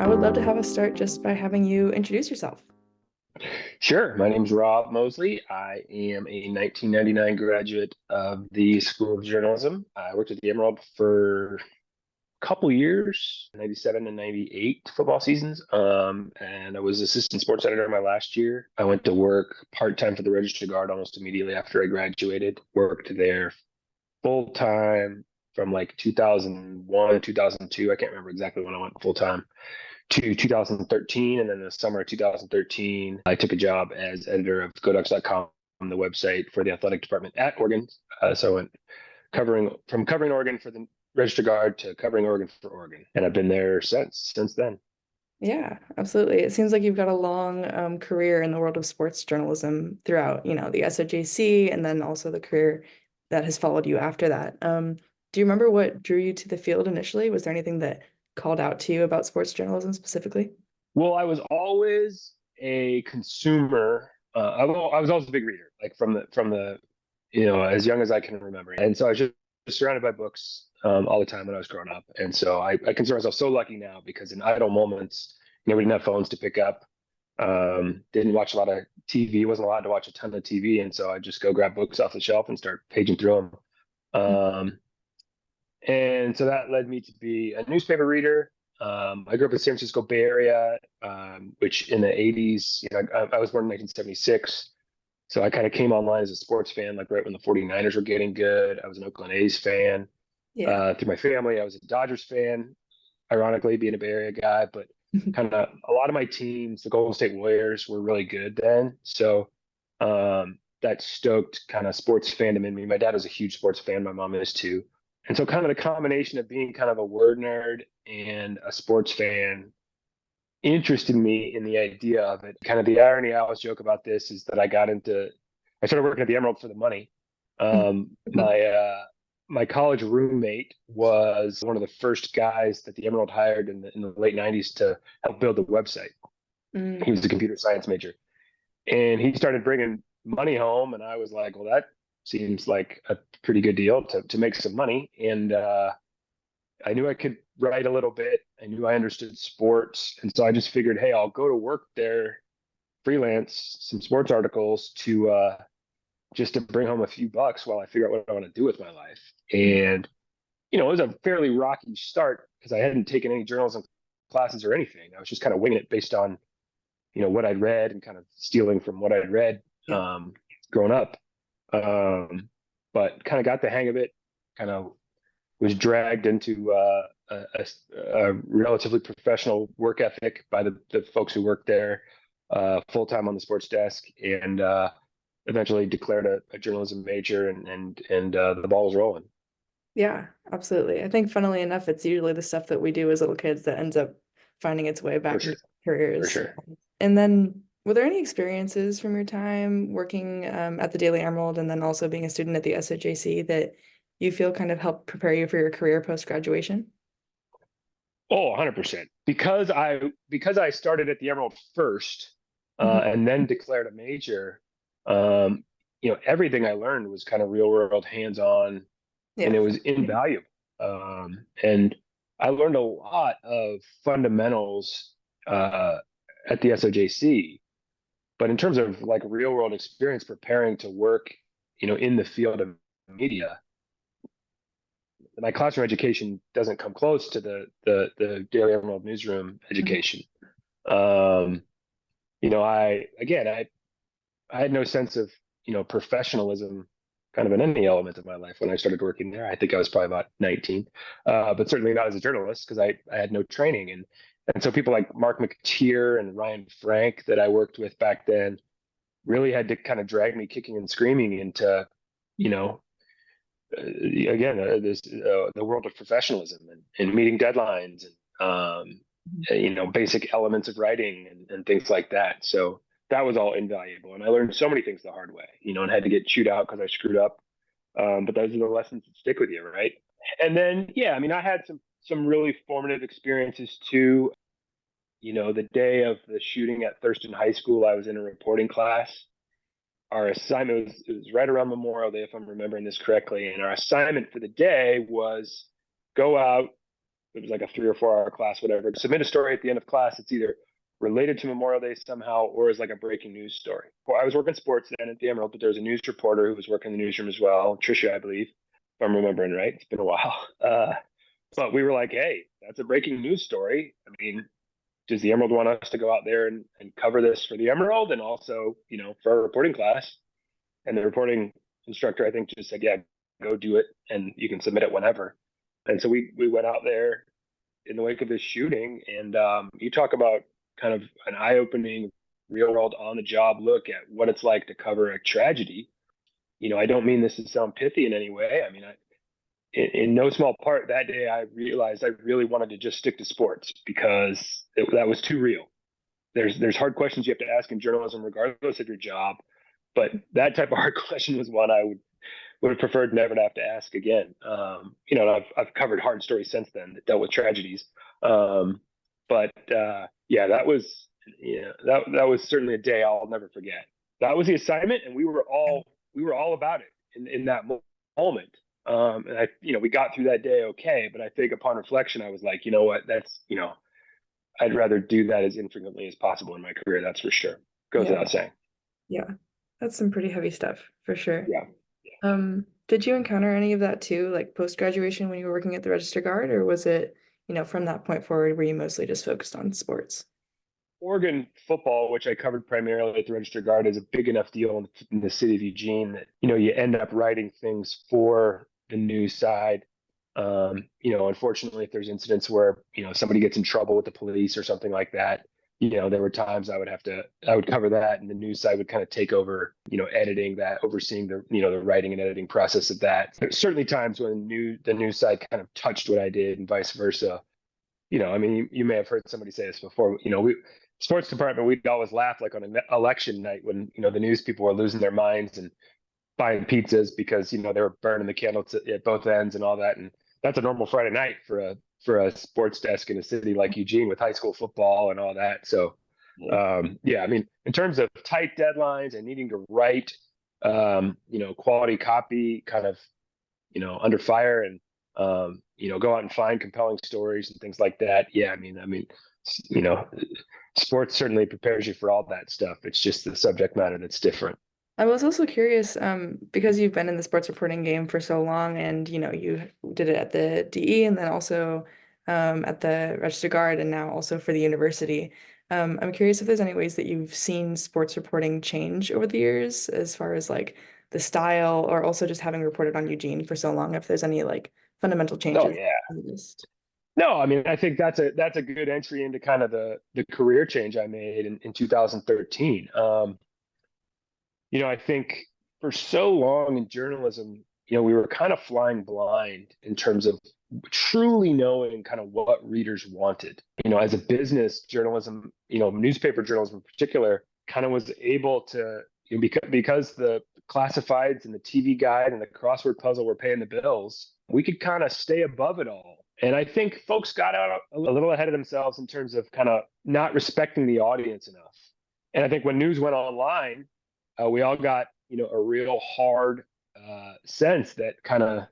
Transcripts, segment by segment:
I would love to have us start just by having you introduce yourself. Sure. My name's Rob Moseley. I am a 1999 graduate of the School of Journalism. I worked at the Emerald for a couple years, 97 and 98 football seasons. And I was assistant sports editor my last year. I went to work part-time for the Register Guard almost immediately after I graduated. Worked there full-time from like 2001, 2002. I can't remember exactly when I went full-time to 2013. And then the summer of 2013, I took a job as editor of GoDucks.com, the website for the athletic department at Oregon. So I went covering Oregon for the Register Guard to covering Oregon for Oregon. And I've been there since then. Yeah, absolutely. It seems like you've got a long career in the world of sports journalism throughout, the SOJC and then also the career that has followed you after that. Do you remember what drew you to the field initially? Was there anything that called out to you about sports journalism specifically? Well, I was always a consumer. I was always a big reader, like from the as young as I can remember. And so I was just surrounded by books all the time when I was growing up. And so I consider myself so lucky now because in idle moments, we didn't have phones to pick up. Didn't watch a lot of TV. Wasn't allowed to watch a ton of TV, and so I just go grab books off the shelf and start paging through them. And so that led me to be a newspaper reader. I grew up in the San Francisco Bay Area, which in the 80s, I was born in 1976. So I kind of came online as a sports fan, like right when the 49ers were getting good. I was an Oakland A's fan. Yeah. Through my family, I was a Dodgers fan, ironically, being a Bay Area guy. But kind of a lot of my teams, the Golden State Warriors, were really good then. So that stoked kind of sports fandom in me. My dad was a huge sports fan. My mom is too. And so kind of the combination of being kind of a word nerd and a sports fan interested me in the idea of it. Kind of the irony I always joke about this is that I started working at the Emerald for the money. My college roommate was one of the first guys that the Emerald hired in the late 90s to help build the website. He Mm. was a computer science major. And he started bringing money home. And I was like, well, that seems like a pretty good deal to make some money. And I knew I could write a little bit. I knew I understood sports. And so I just figured, hey, I'll go to work there, freelance some sports articles to just to bring home a few bucks while I figure out what I want to do with my life. And, it was a fairly rocky start because I hadn't taken any journalism classes or anything. I was just kind of winging it based on, what I'd read and kind of stealing from what I'd read Yeah. growing up. Um, but kind of got the hang of it, kind of was dragged into a relatively professional work ethic by the folks who worked there full time on the sports desk, and eventually declared a journalism major, and the ball was rolling. Yeah, absolutely. I think funnily enough, it's usually the stuff that we do as little kids that ends up finding its way For back sure, into for careers. sure. And then, were there any experiences from your time working at the Daily Emerald and then also being a student at the SOJC that you feel kind of helped prepare you for your career post-graduation? Oh, 100%. Because I started at the Emerald first, Mhm. and then declared a major. Um, everything I learned was kind of real world, hands on, and Yeah. it was invaluable. And I learned a lot of fundamentals uh, at the SOJC, but in terms of like real world experience preparing to work, in the field of media, my classroom education doesn't come close to the Daily Emerald newsroom Mhm. education. Um, I had no sense of professionalism kind of in any element of my life when I started working there. I think I was probably about 19, but certainly not as a journalist because I had no training, and so people like Mark McTeer and Ryan Frank that I worked with back then really had to kind of drag me kicking and screaming into you know again this the world of professionalism and meeting deadlines and basic elements of writing and things like that. So that was all invaluable, and I learned so many things the hard way, and had to get chewed out because I screwed up. But those are the lessons that stick with you, right? And then, yeah, I mean, I had some really formative experiences too. The day of the shooting at Thurston High School, I was in a reporting class. Our assignment was, it was right around Memorial Day, if I'm remembering this correctly, and our assignment for the day was go out it was like a 3 or 4 hour class, whatever. Submit a story at the end of class. It's either related to Memorial Day somehow or is like a breaking news story. Well, I was working sports then at the Emerald, but there was a news reporter who was working in the newsroom as well, Trisha, I believe, if I'm remembering right. It's been a while. But we were like, hey, that's a breaking news story. I mean, does the Emerald want us to go out there and cover this for the Emerald and also, for our reporting class? And the reporting instructor, I think, just said, yeah, go do it and you can submit it whenever. And so we went out there in the wake of this shooting, and you talk about kind of an eye-opening, real-world, on-the-job look at what it's like to cover a tragedy. I don't mean this to sound pithy in any way. I mean, in no small part that day, I realized I really wanted to just stick to sports because that was too real. There's hard questions you have to ask in journalism, regardless of your job, but that type of hard question was one I would have preferred never to have to ask again. And I've covered hard stories since then that dealt with tragedies. But yeah, that was certainly a day I'll never forget. That was the assignment, and we were all about it in that moment. And we got through that day okay, but I think upon reflection, I was like, you know what, I'd rather do that as infrequently as possible in my career. That's for sure. Goes Yeah. without saying. Yeah. That's some pretty heavy stuff for sure. Yeah. Did you encounter any of that too, like post-graduation when you were working at the Register Guard, or was it, from that point forward, were you mostly just focused on sports? Oregon football, which I covered primarily at the Register Guard, is a big enough deal in the city of Eugene that you end up writing things for the news side. Unfortunately, if there's incidents where somebody gets in trouble with the police or something like that, there were times I would cover that, and the news side would kind of take over, editing that, overseeing the writing and editing process of that. There's certainly times when the news side kind of touched what I did, and vice versa. I mean, you may have heard somebody say this before. Sports department, we'd always laugh like on an election night when the news people were losing their minds and buying pizzas because they were burning the candles at both ends and all that. And that's a normal Friday night for a sports desk in a city like Eugene with high school football and all that. So Yeah. yeah, I mean, in terms of tight deadlines and needing to write quality copy kind of under fire and go out and find compelling stories and things like that. Yeah, I mean, you know, sports certainly prepares you for all that stuff. It's just the subject matter that's different. I was also curious, because you've been in the sports reporting game for so long and you did it at the DE and then also at the Register Guard and now also for the university. I'm curious if there's any ways that you've seen sports reporting change over the years as far as like the style or also just having reported on Eugene for so long, if there's any like fundamental Oh changes yeah. you noticed. No, I mean, I think that's a good entry into kind of the career change I made in 2013. I think for so long in journalism, we were kind of flying blind in terms of truly knowing kind of what readers wanted. As a business, journalism, newspaper journalism in particular, kind of was able to, because the classifieds and the TV guide and the crossword puzzle were paying the bills, we could kind of stay above it all. And I think folks got out a little ahead of themselves in terms of kind of not respecting the audience enough. And I think when news went online, we all got a real hard sense that kind of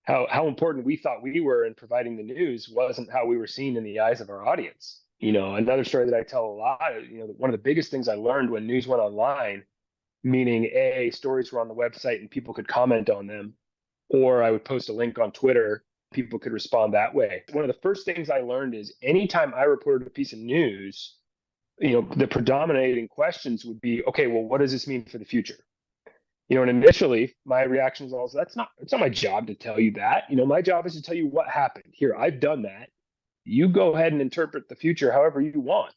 how important we thought we were in providing the news wasn't how we were seen in the eyes of our audience. Another story that I tell a lot, one of the biggest things I learned when news went online, meaning stories were on the website and people could comment on them, or I would post a link on Twitter, people could respond that way. One of the first things I learned is anytime I reported a piece of news, the predominating questions would be, okay, well, what does this mean for the future? And initially my reaction was also, it's not my job to tell you that. My job is to tell you what happened. Here, I've done that. You go ahead and interpret the future however you want.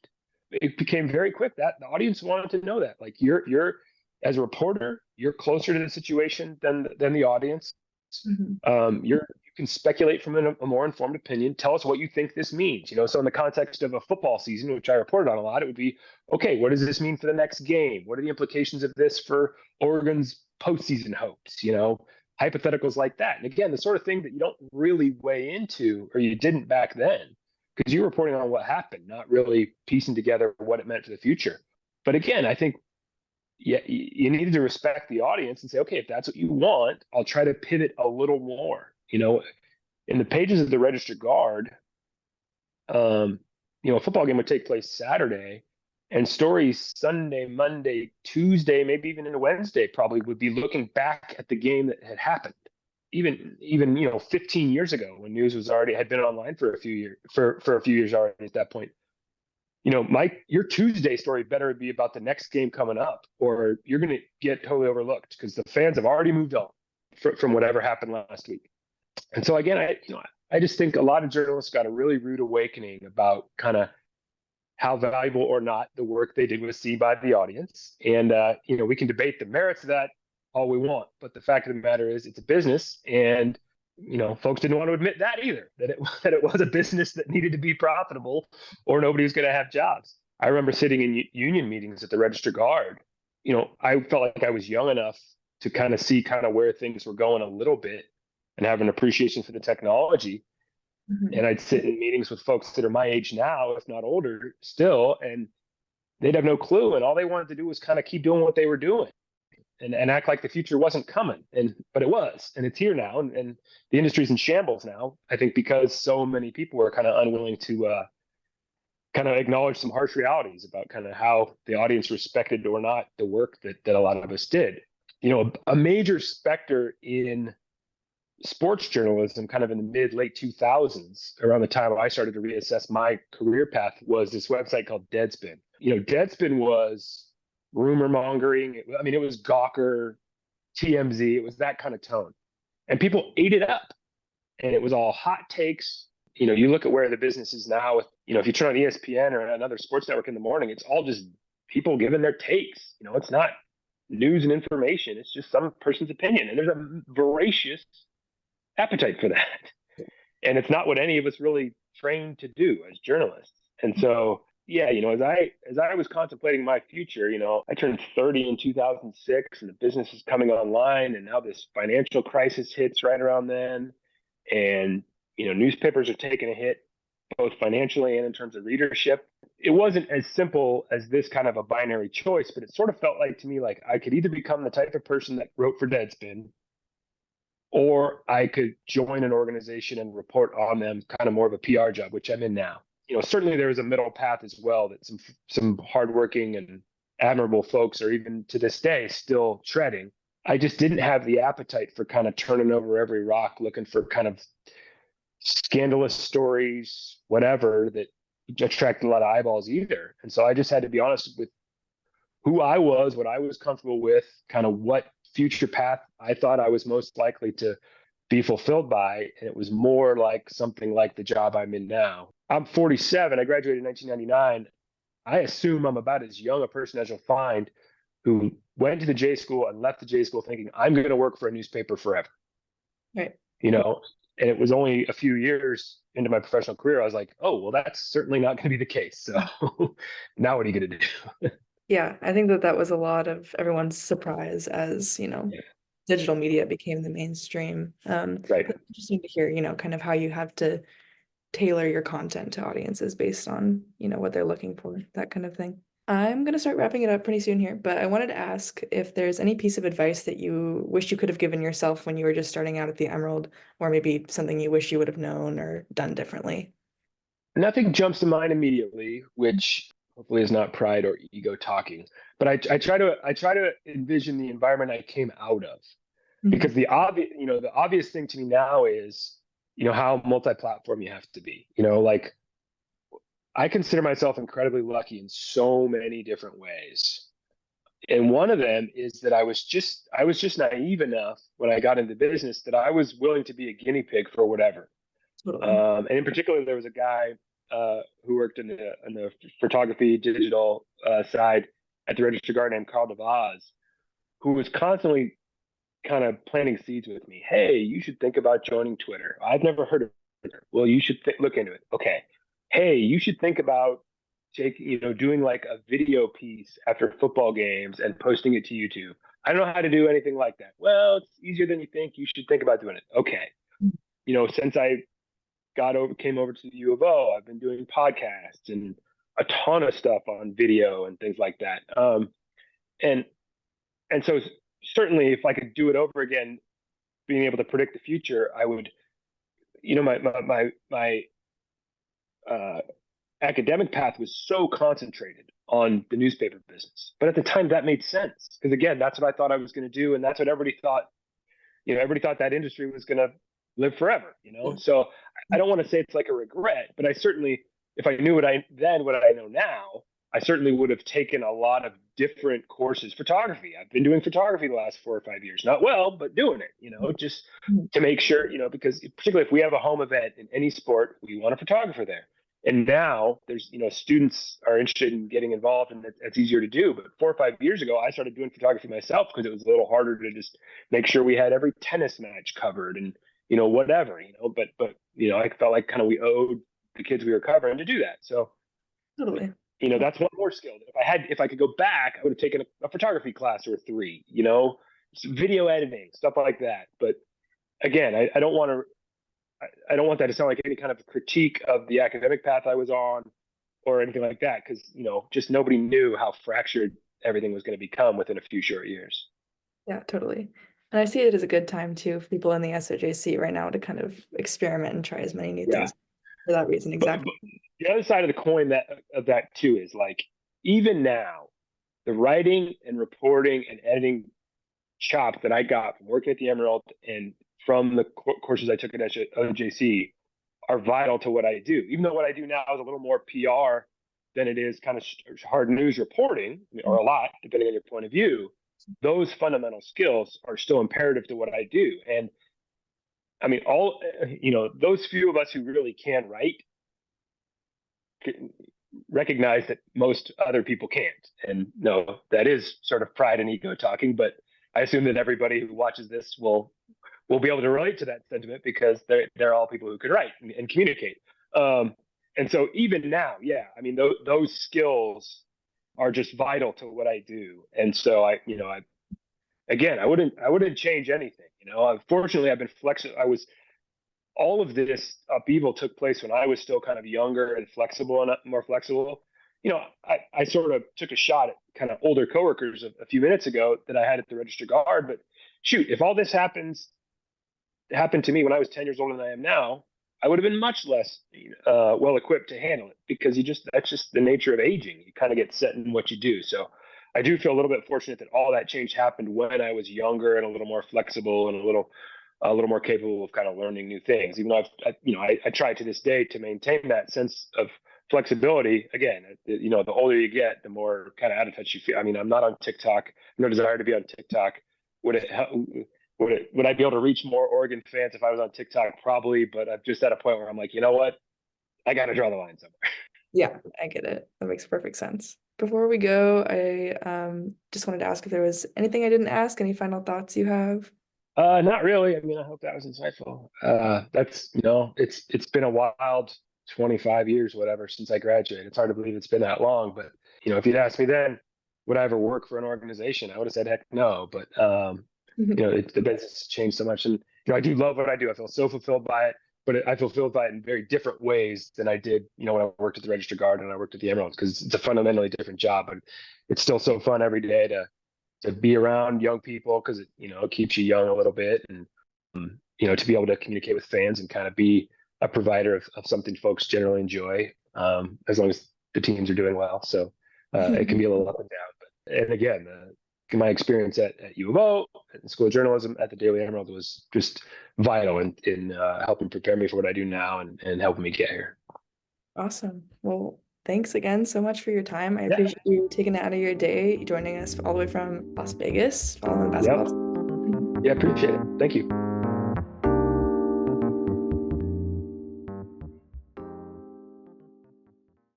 It became very quick that the audience wanted to know that. Like you're as a reporter, you're closer to the situation than the audience. You can speculate from a more informed opinion. Tell us what you think this means. So in the context of a football season, which I reported on a lot, it would be, okay, what does this mean for the next game? What are the implications of this for Oregon's postseason hopes? Hypotheticals like that. And again, the sort of thing that you don't really weigh into, or you didn't back then, because you're reporting on what happened, not really piecing together what it meant for the future. But again, I think you needed to respect the audience and say, okay, if that's what you want, I'll try to pivot a little more. In the pages of the Register Guard, um, a football game would take place Saturday, and stories Sunday, Monday, Tuesday, maybe even into Wednesday probably would be looking back at the game that had happened. Even 15 years ago, when news was already had been online for a few years for a few years already at that point. Mike, your Tuesday story better be about the next game coming up, or you're going to get totally overlooked because the fans have already moved on from whatever happened last week. And so again, I just think a lot of journalists got a really rude awakening about kind of how valuable or not the work they did was seen by the audience. And we can debate the merits of that all we want, but the fact of the matter is, it's a business, and folks didn't want to admit that either, that it was a business that needed to be profitable, or nobody was going to have jobs. I remember sitting in union meetings at the Register Guard. I felt like I was young enough to kind of see kind of where things were going a little bit and have an appreciation for the technology. Mhm. And I'd sit in meetings with folks that are my age now, if not older still, and they'd have no clue. And all they wanted to do was kind of keep doing what they were doing, and act like the future wasn't coming. But it was, and it's here now. And the industry's in shambles now, I think, because so many people were kind of unwilling to kind of acknowledge some harsh realities about kind of how the audience respected or not the work that a lot of us did. A major specter in sports journalism kind of in the late 2000s, around the time I started to reassess my career path, was this website called Deadspin. Deadspin was rumor mongering. It was Gawker, TMZ. It was that kind of tone, and people ate it up, and it was all hot takes. You look at where the business is now with, if you turn on ESPN or another sports network in the morning, it's all just people giving their takes. It's not news and information. It's just some person's opinion, and there's a voracious appetite for that. And it's not what any of us really trained to do as journalists. And so, yeah, as I was contemplating my future, I turned 30 in 2006, and the business is coming online, and now this financial crisis hits right around then. And newspapers are taking a hit, both financially and in terms of readership. It wasn't as simple as this kind of a binary choice, but it sort of felt like to me like I could either become the type of person that wrote for Deadspin, or I could join an organization and report on them, kind of more of a PR job, which I'm in now. Certainly there is a middle path as well that some hardworking and admirable folks are, even to this day, still treading. I just didn't have the appetite for kind of turning over every rock looking for kind of scandalous stories, whatever, that attract a lot of eyeballs either. And so I just had to be honest with who I was, what I was comfortable with, kind of what future path I thought I was most likely to be fulfilled by. And it was more like something like the job I'm in now. I'm 47. I graduated in 1999. I assume I'm about as young a person as you'll find who went to the J school and left the J school thinking I'm going to work for a newspaper forever. Right. you know, and it was only a few years into my professional career, I was like, oh, well, that's certainly not going to be the case. So now what are you going to do? Yeah, I think that that was a lot of everyone's surprise as, Yeah, digital media became the mainstream. right. But it's interesting to hear, kind of how you have to tailor your content to audiences based on, what they're looking for, that kind of thing. I'm gonna start wrapping it up pretty soon here, but I wanted to ask if there's any piece of advice that you wish you could have given yourself when you were just starting out at the Emerald, or maybe something you wish you would have known or done differently. Nothing jumps to mind immediately, which hopefully is not pride or ego talking. But I try to envision the environment I came out of, Mhm. because the obvious thing to me now is how multi-platform you have to be. Like, I consider myself incredibly lucky in so many different ways. And one of them is that I was just naive enough when I got into business that I was willing to be a guinea pig for whatever. Totally. And in particular, there was a guy who worked in the photography digital side at the Register Guard named Carl DeVaz, who was constantly kind of planting seeds with me. Hey, you should think about joining Twitter. I've never heard of Twitter. Well, you should look into it. Okay. Hey, you should think about doing like a video piece after football games and posting it to YouTube. I don't know how to do anything like that. Well, it's easier than you think. You should think about doing it. Okay. Since I came over to the U of O, I've been doing podcasts and a ton of stuff on video and things like that. And and so certainly, if I could do it over again, being able to predict the future, I would. My uh, academic path was so concentrated on the newspaper business. But at the time, that made sense because again, that's what I thought I was going to do, and that's what everybody thought. Everybody thought that industry was going to live forever. Yeah. So I don't want to say it's like a regret, but I certainly, if I knew what I know now, I certainly would have taken a lot of different courses. Photography. I've been doing photography the last 4 or 5 years. Not well, but doing it. Just to make sure. Because particularly if we have a home event in any sport, we want a photographer there. And now there's, students are interested in getting involved, and it's easier to do. But 4 or 5 years ago, I started doing photography myself because it was a little harder to just make sure we had every tennis match covered and whatever. But I felt like kind of we owed the kids we were covering to do that. So Totally. that's one more skill that if I could go back, I would have taken a photography class or three. Video editing, stuff like that. But again, I don't want to. I don't want that to sound like any kind of critique of the academic path I was on or anything like that, because just nobody knew how fractured everything was going to become within a few short years. Yeah, totally. And I see it as a good time too for people in the SOJC right now to kind of experiment and try as many new Yeah, things for that reason. but Exactly. the other side of the coin of that too is like even now, the writing and reporting and editing chops that I got from working at the Emerald and from the courses I took at OJC are vital to what I do. Even though what I do now is a little more PR than it is kind of hard news reporting, or a lot, depending on your point of view, those fundamental skills are still imperative to what I do. And I mean, those few of us who really can write recognize that most other people can't. And no, that is sort of pride and ego talking, but I assume that everybody who watches this will be able to relate to that sentiment because they're all people who can write and communicate. And so even now, yeah, I mean those skills are just vital to what I do. And so I wouldn't change anything. Fortunately, I've been flexible. All of this upheaval took place when I was still kind of younger and flexible and more flexible. I sort of took a shot at kind of older coworkers a few minutes ago that I had at the Register Guard. But shoot, if all this happened to me when I was 10 years older than I am now, I would have been much less well equipped to handle it because that's just the nature of aging. You kind of get set in what you do. So I do feel a little bit fortunate that all that change happened when I was younger and a little more flexible and a little more capable of kind of learning new things. Even though I try to this day to maintain that sense of flexibility. Again, the older you get, the more kind of out of touch you feel. I mean, I'm not on TikTok. No desire to be on TikTok. Would it would I be able to reach more Oregon fans if I was on TikTok? Probably, but I'm just at a point where I'm like, you know what? I got to draw the line somewhere. Yeah, I get it. That makes perfect sense. Before we go, I just wanted to ask if there was anything I didn't ask, any final thoughts you have? Not really. I mean, I hope that was insightful. That's it's been a wild 25 years, whatever, since I graduated. It's hard to believe it's been that long, but if you'd asked me then, would I ever work for an organization? I would have said heck no. But the business has changed so much, and I do love what I do. I feel so fulfilled by it, but I feel fulfilled by it in very different ways than I did, when I worked at the Register Guard and I worked at the Emeralds, because it's a fundamentally different job, but it's still so fun every day to be around young people because it keeps you young a little bit, and to be able to communicate with fans and kind of be a provider of something folks generally enjoy, as long as the teams are doing well. So it can be a little up and down. And again, my experience at U of O, at the School of Journalism, at the Daily Emerald was just vital in helping prepare me for what I do now and helping me get here. Awesome. Well, thanks again so much for your time. I Yeah. appreciate you taking it out of your day, joining us all the way from Las Vegas, following Yep. basketball. Yeah. Appreciate it. Thank you.